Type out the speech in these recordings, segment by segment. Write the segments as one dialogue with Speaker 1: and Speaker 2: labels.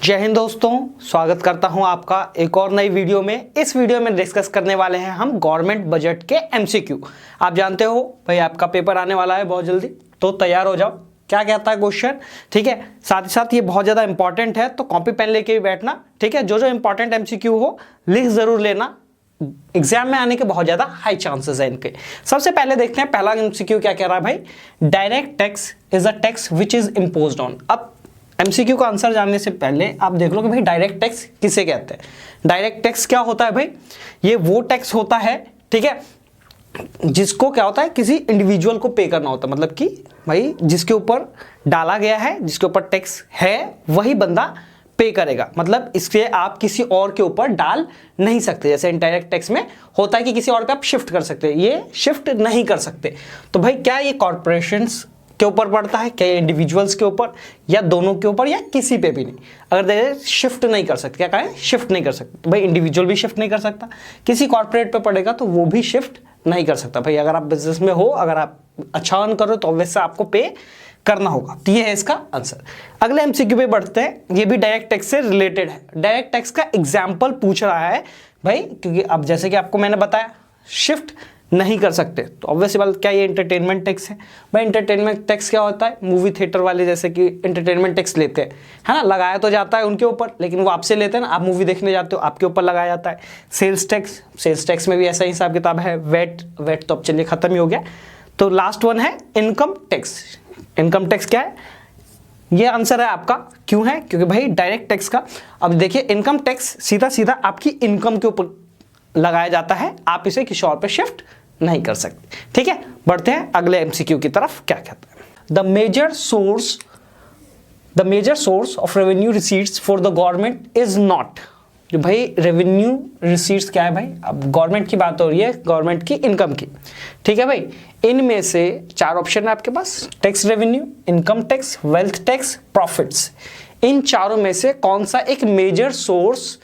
Speaker 1: जय हिंद दोस्तों, स्वागत करता हूं आपका एक और नई वीडियो में। इस वीडियो में डिस्कस करने वाले हैं हम गवर्नमेंट बजट के एमसीक्यू। आप जानते हो भाई आपका पेपर आने वाला है बहुत जल्दी, तो तैयार हो जाओ। क्या कहता है क्वेश्चन, ठीक है। साथ ही साथ ये बहुत ज़्यादा इंपॉर्टेंट है, तो कॉपी पेन लेके भी बैठना, ठीक है। जो जो इंपॉर्टेंट एमसीक्यू हो लिख जरूर लेना, एग्जाम में आने के बहुत ज़्यादा हाई चांसेस हैं इनके। सबसे पहले देखते हैं पहला एमसीक्यू क्या कह रहा है भाई। Direct tax is a tax which is imposed on. अब एमसीक्यू का आंसर जानने से पहले आप देख लो कि भाई डायरेक्ट टैक्स किसे कहते हैं। डायरेक्ट टैक्स क्या होता है भाई, ये वो टैक्स होता है, ठीक है, जिसको क्या होता है किसी इंडिविजुअल को पे करना होता है। मतलब कि भाई जिसके ऊपर डाला गया है, जिसके ऊपर टैक्स है, वही बंदा पे करेगा। मतलब इसके आप किसी और के ऊपर डाल नहीं सकते। जैसे इनडायरेक्ट टैक्स में होता है कि किसी और पे आप शिफ्ट कर सकते हैं, ये शिफ्ट नहीं कर सकते। तो भाई क्या ये कॉर्पोरेशंस के ऊपर पड़ता है, क्या इंडिविजुअल्स के ऊपर, या दोनों के ऊपर, या किसी पे भी नहीं। अगर देखें शिफ्ट नहीं कर सकते, क्या कहें शिफ्ट नहीं कर सकते, तो भाई इंडिविजुअल भी शिफ्ट नहीं कर सकता, किसी कॉर्पोरेट पे पड़ेगा तो वो भी शिफ्ट नहीं कर सकता। भाई अगर आप बिजनेस में हो, अगर आप अच्छा अर्न करो तो ऑब्वियसली आपको पे करना होगा। तो ये है इसका आंसर। अगले एमसीक्यू पे बढ़ते हैं, ये भी डायरेक्ट टैक्स से रिलेटेड है। डायरेक्ट टैक्स का एग्जाम्पल पूछ रहा है भाई, क्योंकि अब जैसे कि आपको मैंने बताया शिफ्ट नहीं कर सकते, तो ऑब्वियसली बात क्या ये एंटरटेनमेंट टैक्स है। भाई एंटरटेनमेंट टैक्स क्या होता है, मूवी थिएटर वाले जैसे कि एंटरटेनमेंट टैक्स लेते हैं, है ना, लगाया तो जाता है उनके ऊपर, लेकिन वो आपसे लेते हैं ना। आप मूवी देखने जाते हो, आपके ऊपर लगाया जाता है। सेल्स टैक्स में भी ऐसा हिसाब किताब है। वेट तो अब चलिए खत्म ही हो गया। तो लास्ट वन है इनकम टैक्स। इनकम टैक्स क्या है, ये आंसर है आपका। क्यों है, क्योंकि भाई डायरेक्ट टैक्स का, अब देखिए इनकम टैक्स सीधा सीधा आपकी इनकम के ऊपर लगाया जाता है, आप इसे किसी और पे शिफ्ट नहीं कर सकते, ठीक है। बढ़ते हैं अगले एमसीक्यू की तरफ। क्या कहता है, the major source of revenue receipts for the government is not. जो भाई रेवेन्यू रिसीट्स क्या है भाई, अब गवर्नमेंट की बात हो रही है, गवर्नमेंट की इनकम की, ठीक है भाई। इनमें से चार ऑप्शन है आपके पास, tax revenue, income tax, wealth tax, profits. इन चारों में से कौन सा एक मेजर सोर्स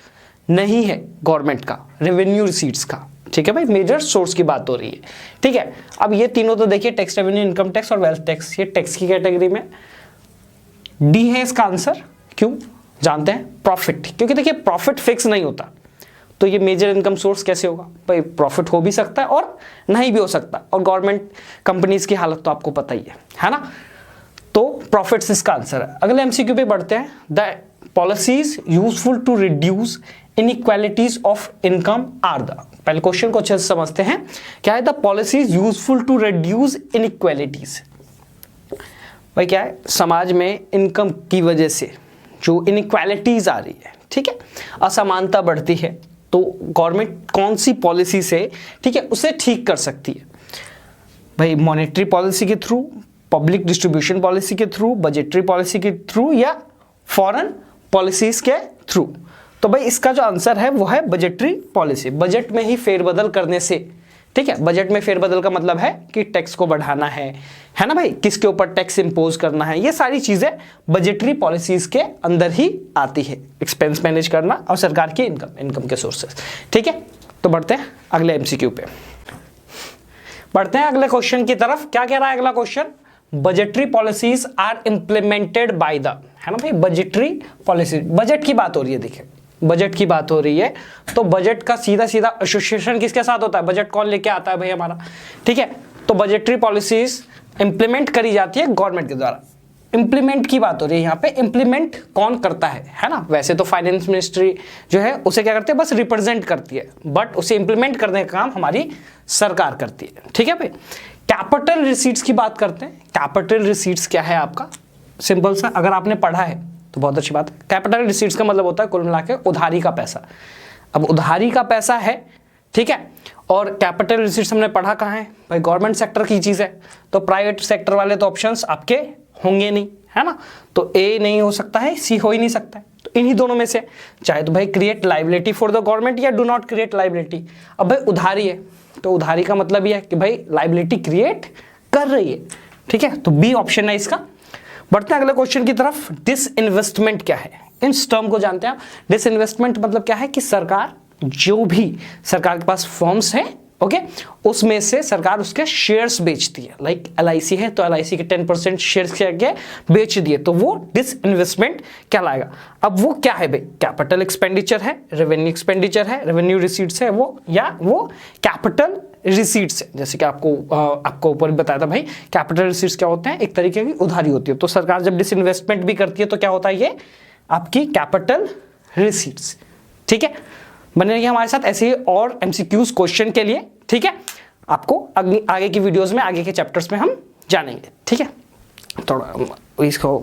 Speaker 1: नहीं है गवर्नमेंट का रेवेन्यू रिसीट्स का, ठीक है भाई। मेजर सोर्स की बात हो रही है, ठीक है। अब ये तीनों तो देखिए टैक्स रेवेन्यू, इनकम टैक्स और वेल्थ टैक्स, ये टैक्स की कैटेगरी में। डी है इसका आंसर। क्यों जानते हैं, प्रॉफिट, क्योंकि देखिए प्रॉफिट फिक्स नहीं होता, तो ये मेजर इनकम सोर्स कैसे होगा भाई। प्रॉफिट हो भी सकता है और नहीं भी हो सकता, और गवर्नमेंट कंपनीज की हालत तो आपको पता ही है ना। तो प्रॉफिट्स इसका आंसर है। अगले एमसीक्यू पे बढ़ते हैं। The policies useful to reduce inequalities of income are the. पहले क्वेश्चन को अच्छे से समझते हैं। क्या है, the policies useful to reduce inequalities. भाई क्या है, समाज में इनकम की वजह से जो इनइक्वालिटीज आ रही है, ठीक है, असमानता बढ़ती है, तो गवर्नमेंट कौन सी पॉलिसी से, ठीक है, उसे ठीक कर सकती है भाई। मॉनेटरी पॉलिसी के थ्रू, पब्लिक डिस्ट्रीब्यूशन पॉलिसी के थ्रू, बजटरी पॉलिसी के थ्रू, या फॉरेन पॉलिसीज के थ्रू। तो भाई इसका जो आंसर है वो है बजटरी पॉलिसी। बजट में ही फेरबदल करने से, ठीक है, बजट में फेरबदल का मतलब है कि टैक्स को बढ़ाना है ना भाई, किसके ऊपर टैक्स इंपोज करना है, ये सारी चीजें बजटरी पॉलिसीज के अंदर ही आती है। एक्सपेंस मैनेज करना और सरकार की इनकम के सोर्सेस, ठीक है। तो बढ़ते हैं अगले एमसीक्यू पे, बढ़ते हैं अगले क्वेश्चन की तरफ। क्या कह रहा है अगला question, budgetary policies are implemented by the, है ना भाई। बजटरी पॉलिसी, बजट की बात हो रही है, देखिए बजट की बात हो रही है, तो बजट का सीधा सीधा एसोसिएशन किसके साथ होता है, बजट कौन लेके आता है भाई हमारा, ठीक है। तो बजटरी पॉलिसीज इंप्लीमेंट करी जाती है गवर्नमेंट के द्वारा। इंप्लीमेंट की बात हो रही है यहाँ पे, इंप्लीमेंट कौन करता है ना। वैसे तो फाइनेंस मिनिस्ट्री जो है उसे क्या करती है, बस रिप्रेजेंट करती है, बट उसे इंप्लीमेंट करने का काम हमारी सरकार करती है, ठीक है भाई। कैपिटल रिसीट्स की बात करते हैं। कैपिटल रिसीट्स क्या है आपका, सिंपल सा, अगर आपने पढ़ा है तो बहुत अच्छी बात है। कैपिटल रिसीट्स का मतलब होता है कुल मिला के उधारी का पैसा। अब उधारी का पैसा है, ठीक है, और कैपिटल रिसीट्स हमने पढ़ा कहाँ है भाई, गवर्नमेंट सेक्टर की चीज़ है, तो प्राइवेट सेक्टर वाले तो ऑप्शंस आपके होंगे नहीं, है ना। तो ए नहीं हो सकता है, सी हो ही नहीं सकता है, तो इन्हीं दोनों में से चाहे तो भाई create liability for the government या डू नॉट क्रिएट लाइबिलिटी। अब भाई उधारी है, तो उधारी का मतलब यह है कि भाई लाइबिलिटी क्रिएट कर रही है, ठीक है, तो बी ऑप्शन है इसका। बढ़ते हैं अगले क्वेश्चन की तरफ। डिसइन्वेस्टमेंट क्या है, इस टर्म को जानते हैं आप। डिसइन्वेस्टमेंट मतलब क्या है कि सरकार, जो भी सरकार के पास फर्म्स है ओके, उसमें से सरकार उसके शेयर्स बेचती है। लाइक LIC है तो LIC के 10% शेयर्स क्या बेच दिए, तो वो डिसइन्वेस्टमेंट कहलाएगा। अब वो क्या है भाई, कैपिटल एक्सपेंडिचर है, रेवेन्यू एक्सपेंडिचर है, रेवेन्यू रिसीट्स है वो, या वो कैपिटल रिसीट्स है। जैसे कि आपको ऊपर बताया था भाई, कैपिटल रिसीट्स क्या होते हैं, एक तरीके की उधारी होती है। तो सरकार जब डिसइन्वेस्टमेंट भी करती है तो क्या होता है, ये आपकी कैपिटल रिसीट्स। ठीक है, बने रहिए हमारे साथ ऐसे ही और MCQs क्वेश्चन के लिए। ठीक है, आपको आगे की वीडियोस में, आगे के चैप्टर्स में हम जानेंगे। ठीक है, थोड़ा इसको